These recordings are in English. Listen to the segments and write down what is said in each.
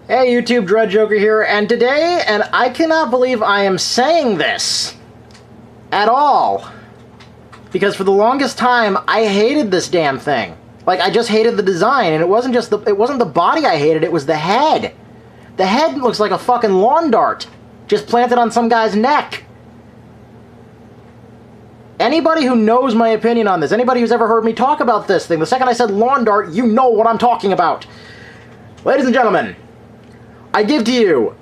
Hey YouTube, Dread Joker here, and today, and I cannot believe I am saying this at all, because for the longest time I hated this damn thing. Like, I just hated the design, and it wasn't the body I hated, it was the head. The head looks like a fucking lawn dart just planted on some guy's neck. Anybody who knows my opinion on this, anybody who's ever heard me talk about this thing, the second I said lawn dart, you know what I'm talking about. Ladies and gentlemen, I give to you,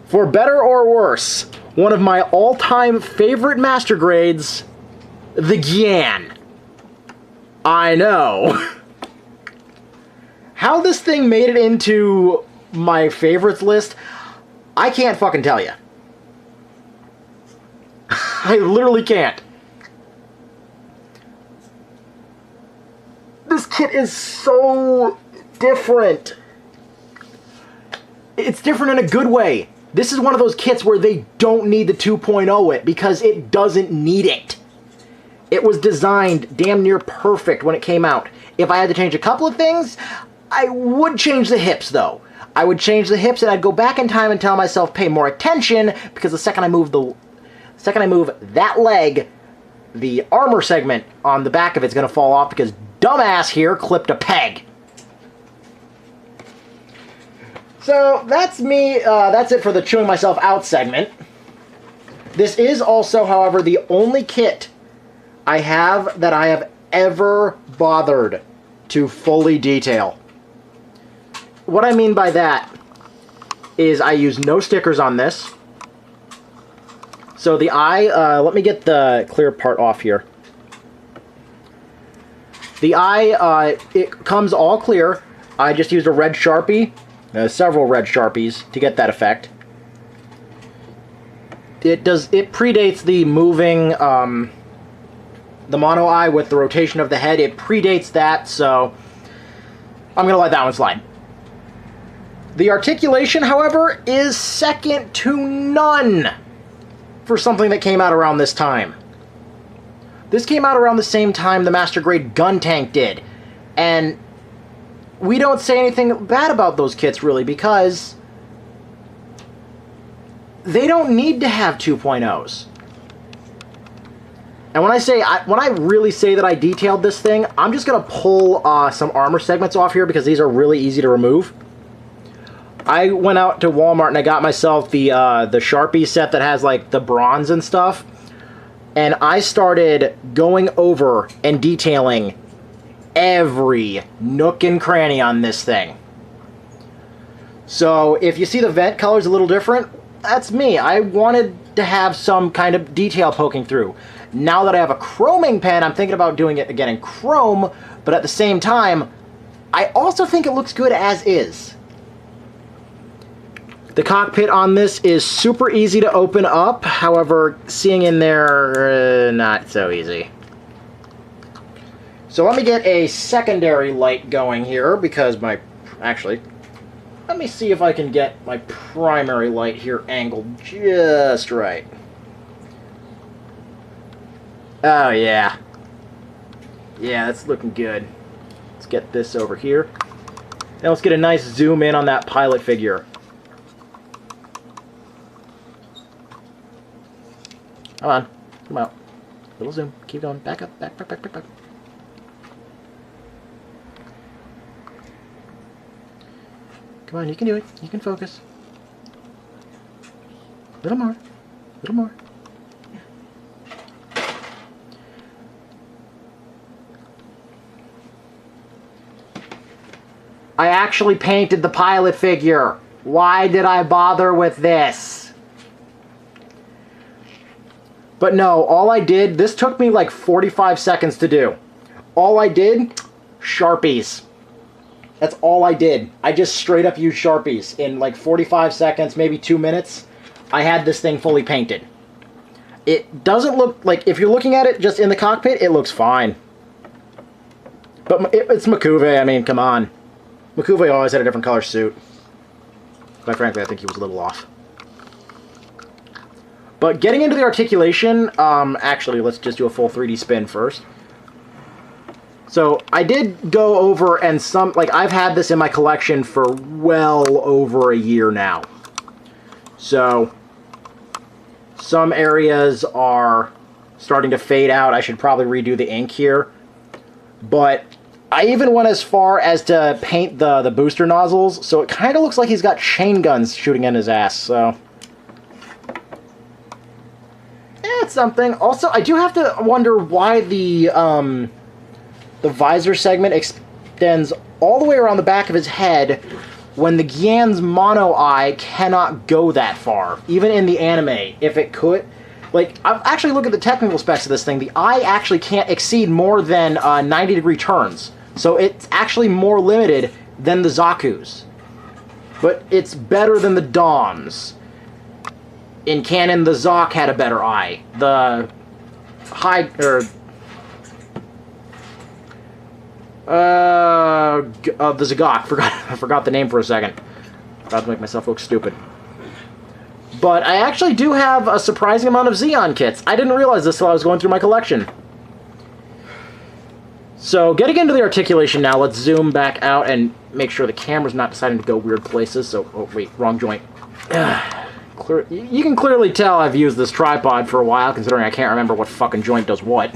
for better or worse, one of my all-time favorite master grades, the Gyan. I know. How this thing made it into my favorites list, I can't fucking tell you. I literally can't. This kit is so different. It's different in a good way. This is one of those kits where they don't need the 2.0 it because it doesn't need it. It was designed damn near perfect when it came out. If I had to change a couple of things, I would change the hips though. I would change the hips and I'd go back in time and tell myself pay more attention because the second I move that leg, the armor segment on the back of it's going to fall off because dumbass here clipped a peg. So, that's me, that's it for the chewing myself out segment. This is also, however, the only kit I have that I have ever bothered to fully detail. What I mean by that is I use no stickers on this. So the eye, let me get the clear part off here. The eye, it comes all clear. I just used a red Sharpie. Several red Sharpies to get that effect. It predates the moving, the mono eye with the rotation of the head. It predates that, so I'm going to let that one slide. The articulation, however, is second to none for something that came out around this time. This came out around the same time the Master Grade Gun Tank did, and we don't say anything bad about those kits, really, because they don't need to have 2.0s. And when I really say that I detailed this thing, I'm just going to pull some armor segments off here because these are really easy to remove. I went out to Walmart and I got myself the Sharpie set that has, like, the bronze and stuff. And I started going over and detailing every nook and cranny on this thing. So if you see the vent colors a little different, that's me. I wanted to have some kind of detail poking through. Now that I have a chroming pen, I'm thinking about doing it again in chrome, but at the same time, I also think it looks good as is. The cockpit on this is super easy to open up, however, seeing in there, not so easy. So let me get a secondary light going here, because actually, let me see if I can get my primary light here angled just right. Oh yeah. Yeah, that's looking good. Let's get this over here. Now let's get a nice zoom in on that pilot figure. Come on, come out. Little zoom, keep going, back up, back. Come on, you can do it. You can focus. A little more. A little more. I actually painted the pilot figure. Why did I bother with this? But no, all I did, this took me like 45 seconds to do. All I did, Sharpies. That's all I did. I just straight up used Sharpies. In like 45 seconds, maybe 2 minutes, I had this thing fully painted. It doesn't look like, if you're looking at it just in the cockpit, it looks fine. But it's M'Quve, I mean, come on. M'Quve always had a different color suit. Quite frankly, I think he was a little off. But getting into the articulation, actually, let's just do a full 3D spin first. So I did go over and I've had this in my collection for well over a year now. So some areas are starting to fade out. I should probably redo the ink here. But I even went as far as to paint the booster nozzles, so it kind of looks like he's got chain guns shooting in his ass, so... it's something. Also, I do have to wonder why the visor segment extends all the way around the back of his head when the Gyan's mono eye cannot go that far. Even in the anime, if it could... Like, I've actually looked at the technical specs of this thing. The eye actually can't exceed more than 90-degree turns. So it's actually more limited than the Zaku's. But it's better than the Dom's. In canon, the Zok had a better eye. The the Zagok. I forgot the name for a second. About to make myself look stupid. But I actually do have a surprising amount of Xeon kits. I didn't realize this until I was going through my collection. So, getting into the articulation now, let's zoom back out and make sure the camera's not deciding to go weird places. So, oh wait, wrong joint. You can clearly tell I've used this tripod for a while, considering I can't remember what fucking joint does what.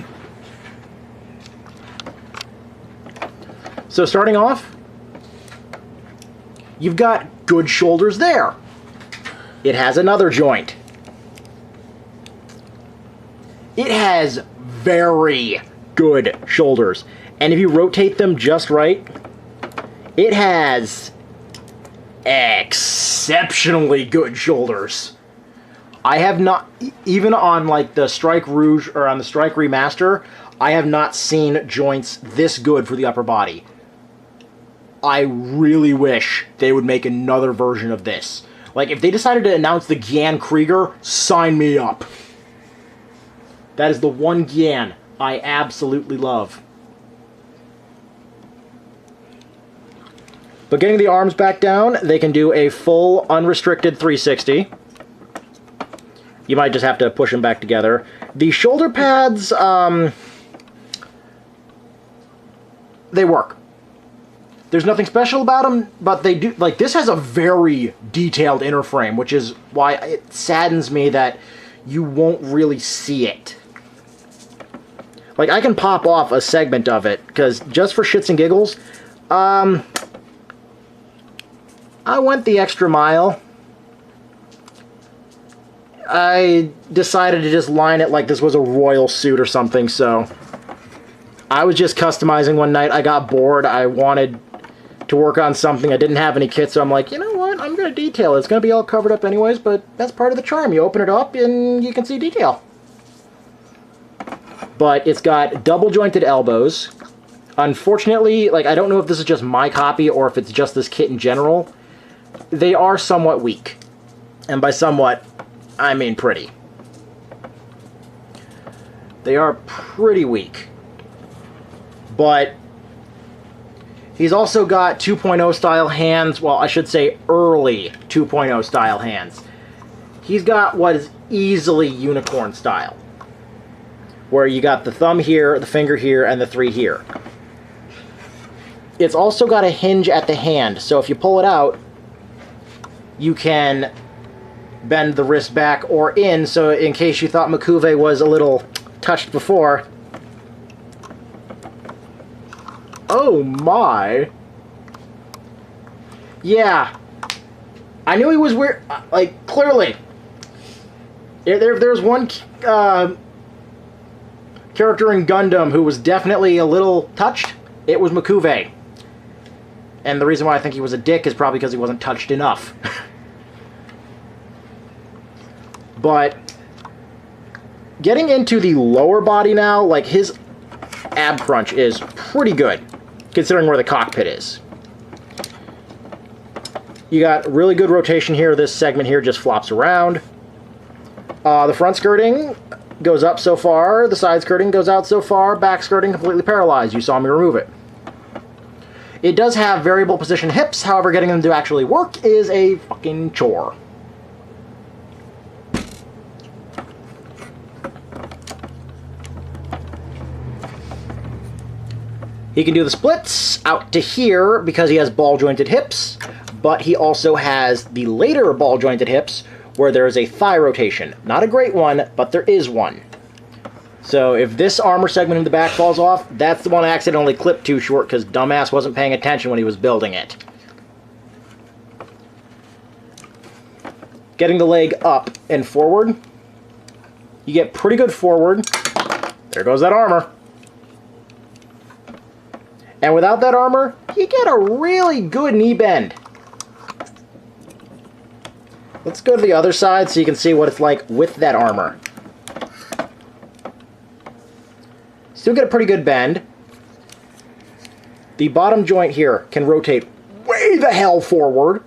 So starting off, you've got good shoulders there. It has another joint. It has very good shoulders. And if you rotate them just right, it has exceptionally good shoulders. I have not, even on like the Strike Rouge or on the Strike Remaster, I have not seen joints this good for the upper body. I really wish they would make another version of this. Like, if they decided to announce the Gyan Krieger, sign me up. That is the one Gyan I absolutely love. But getting the arms back down, they can do a full unrestricted 360. You might just have to push them back together. The shoulder pads, they work. There's nothing special about them, but they do. Like, this has a very detailed inner frame, which is why it saddens me that you won't really see it. Like, I can pop off a segment of it, because just for shits and giggles, I went the extra mile. I decided to just line it like this was a royal suit or something, so I was just customizing one night. I got bored. I wanted to work on something. I didn't have any kits, so I'm like, you know what? I'm going to detail it. It's going to be all covered up anyways, but that's part of the charm. You open it up and you can see detail. But it's got double jointed elbows. Unfortunately, like, I don't know if this is just my copy or if it's just this kit in general. They are somewhat weak. And by somewhat, I mean pretty. They are pretty weak. But he's also got 2.0 style hands. Well, I should say early 2.0 style hands. He's got what is easily unicorn style, where you got the thumb here, the finger here, and the 3 here. It's also got a hinge at the hand, so if you pull it out, you can bend the wrist back or in, so in case you thought Makuve was a little touched before. Oh my. Yeah. I knew he was weird. Like, clearly. There's one character in Gundam who was definitely a little touched. It was Makuve. And the reason why I think he was a dick is probably because he wasn't touched enough. But getting into the lower body now, like, his ab crunch is pretty good, considering where the cockpit is. You got really good rotation here. This segment here just flops around. The front skirting goes up so far, the side skirting goes out so far, back skirting completely paralyzed. You saw me remove it. It does have variable position hips, however getting them to actually work is a fucking chore. He can do the splits out to here because he has ball-jointed hips, but he also has the later ball-jointed hips where there is a thigh rotation. Not a great one, but there is one. So if this armor segment in the back falls off, that's the one I accidentally clipped too short because dumbass wasn't paying attention when he was building it. Getting the leg up and forward, you get pretty good forward. There goes that armor. And without that armor, you get a really good knee bend. Let's go to the other side so you can see what it's like with that armor. Still get a pretty good bend. The bottom joint here can rotate way the hell forward.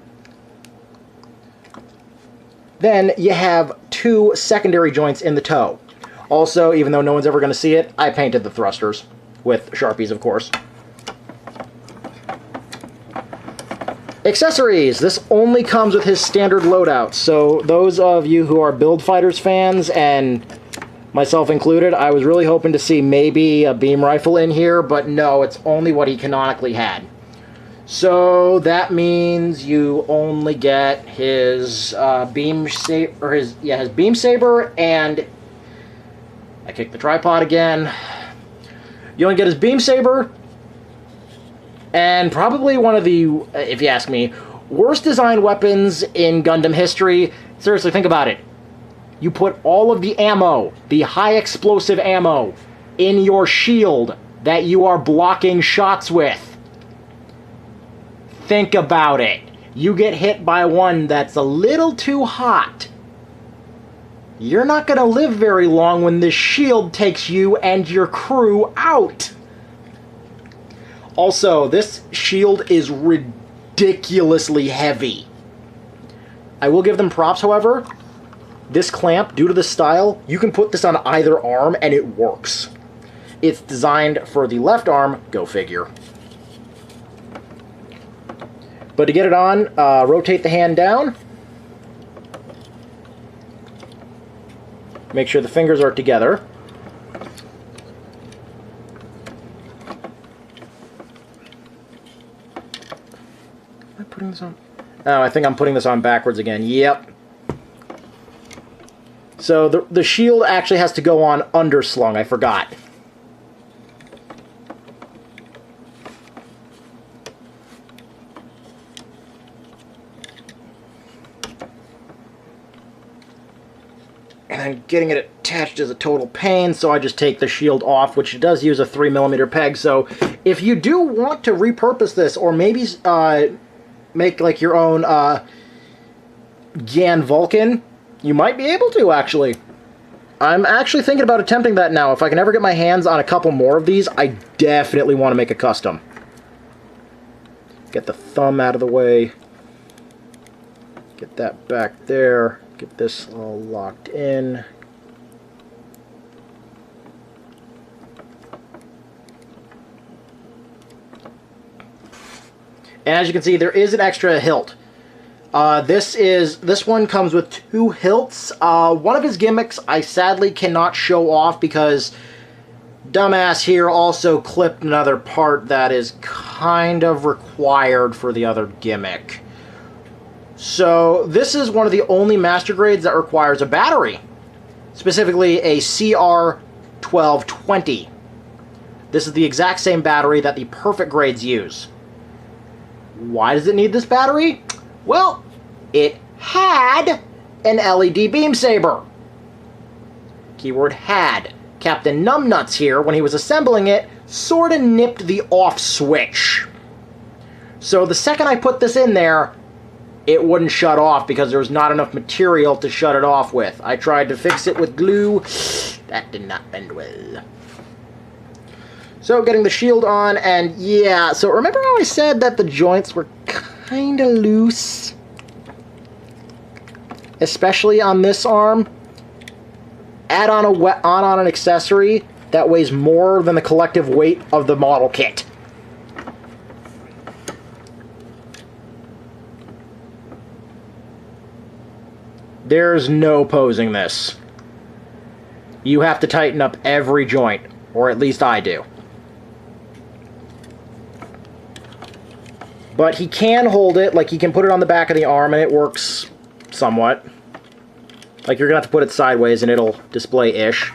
Then you have two secondary joints in the toe. Also, even though no one's ever going to see it, I painted the thrusters with Sharpies, of course. Accessories. This only comes with his standard loadout, so those of you who are Build Fighters fans, and myself included, I was really hoping to see maybe a beam rifle in here, but no, it's only what he canonically had. So that means you only get his beam saber, or his beam saber, and I kicked the tripod again. You only get his beam saber, and probably one of the, if you ask me, worst designed weapons in Gundam history. Seriously, think about it. You put all of the ammo, the high explosive ammo, in your shield that you are blocking shots with. Think about it. You get hit by one that's a little too hot. You're not going to live very long when this shield takes you and your crew out. Also, this shield is ridiculously heavy. I will give them props, however. This clamp, due to the style, you can put this on either arm and it works. It's designed for the left arm, go figure. But to get it on, rotate the hand down. Make sure the fingers are together. Am I putting this on? Oh, I think I'm putting this on backwards again. Yep. So the shield actually has to go on underslung. I forgot. And then getting it attached is a total pain, so I just take the shield off, which does use a 3mm peg. So if you do want to repurpose this, or maybe make like your own Gyan Vulcan, you might be able to, actually. I'm actually thinking about attempting that now. If I can ever get my hands on a couple more of these, I definitely want to make a custom. Get the thumb out of the way. Get that back there. Get this all locked in. And as you can see, there is an extra hilt. This one comes with two hilts. One of his gimmicks I sadly cannot show off because dumbass here also clipped another part that is kind of required for the other gimmick. So this is one of the only master grades that requires a battery, specifically a CR1220. This is the exact same battery that the perfect grades use. Why does it need this battery? Well, it had an LED beam saber. Keyword had. Captain Numbnuts here, when he was assembling it, sort of nipped the off switch. So the second I put this in there, it wouldn't shut off because there was not enough material to shut it off with. I tried to fix it with glue. That did not bend well. So getting the shield on, and yeah, so remember how I said that the joints were kind of loose? Especially on this arm. Add on an accessory that weighs more than the collective weight of the model kit. There's no posing this. You have to tighten up every joint, or at least I do. But he can hold it, like he can put it on the back of the arm and it works somewhat. Like you're going to have to put it sideways and it'll display-ish.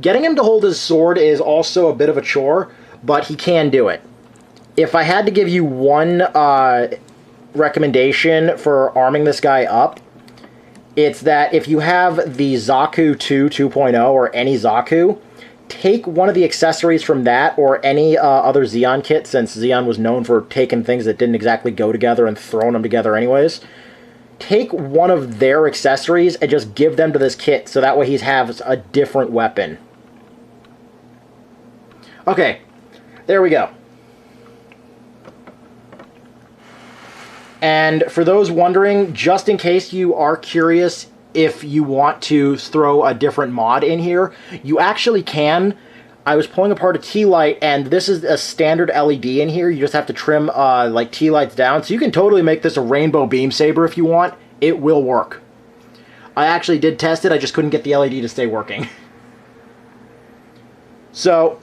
Getting him to hold his sword is also a bit of a chore, but he can do it. If I had to give you one recommendation for arming this guy up, it's that if you have the Zaku 2 2.0 or any Zaku, take one of the accessories from that or any other Xeon kit, since Xeon was known for taking things that didn't exactly go together and throwing them together anyways. Take one of their accessories and just give them to this kit, so that way he has a different weapon. Okay, there we go. And for those wondering, just in case you are curious if you want to throw a different mod in here, you actually can. I was pulling apart a T-light, and this is a standard LED in here. You just have to trim like T-lights down. So you can totally make this a rainbow beam saber if you want. It will work. I actually did test it. I just couldn't get the LED to stay working. So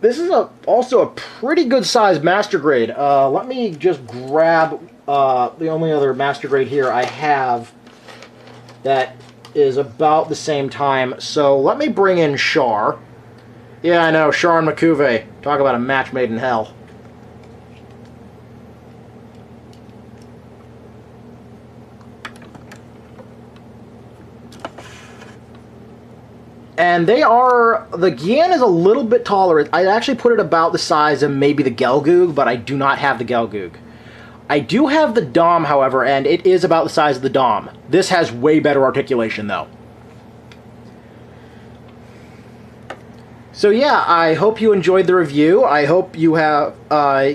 this is also a pretty good sized master grade. Let me just grab the only other master grade here I have that is about the same time. So let me bring in Char. Yeah, I know, Char and Makuve. Talk about a match made in hell. And they are, the Gyan is a little bit taller. I actually put it about the size of maybe the Gelgoog, but I do not have the Gelgoog. I do have the Dom, however, and it is about the size of the Dom. This has way better articulation, though. So yeah, I hope you enjoyed the review. I hope you have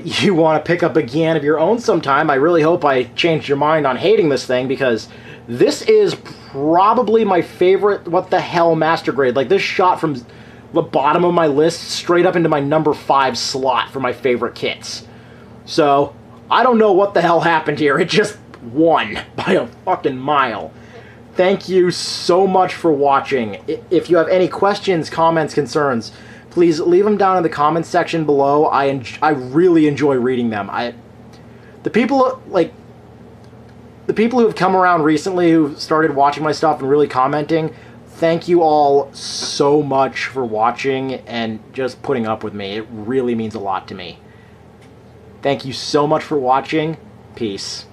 you want to pick up a Gyan of your own sometime. I really hope I changed your mind on hating this thing, because this is probably my favorite what the hell master grade. Like, this shot from the bottom of my list straight up into my number 5 slot for my favorite kits. So I don't know what the hell happened here. It just won by a fucking mile. Thank you so much for watching. If you have any questions, comments, concerns, please leave them down in the comments section below. I really enjoy reading them. The people who have come around recently, who started watching my stuff and really commenting, thank you all so much for watching and just putting up with me. It really means a lot to me. Thank you so much for watching. Peace.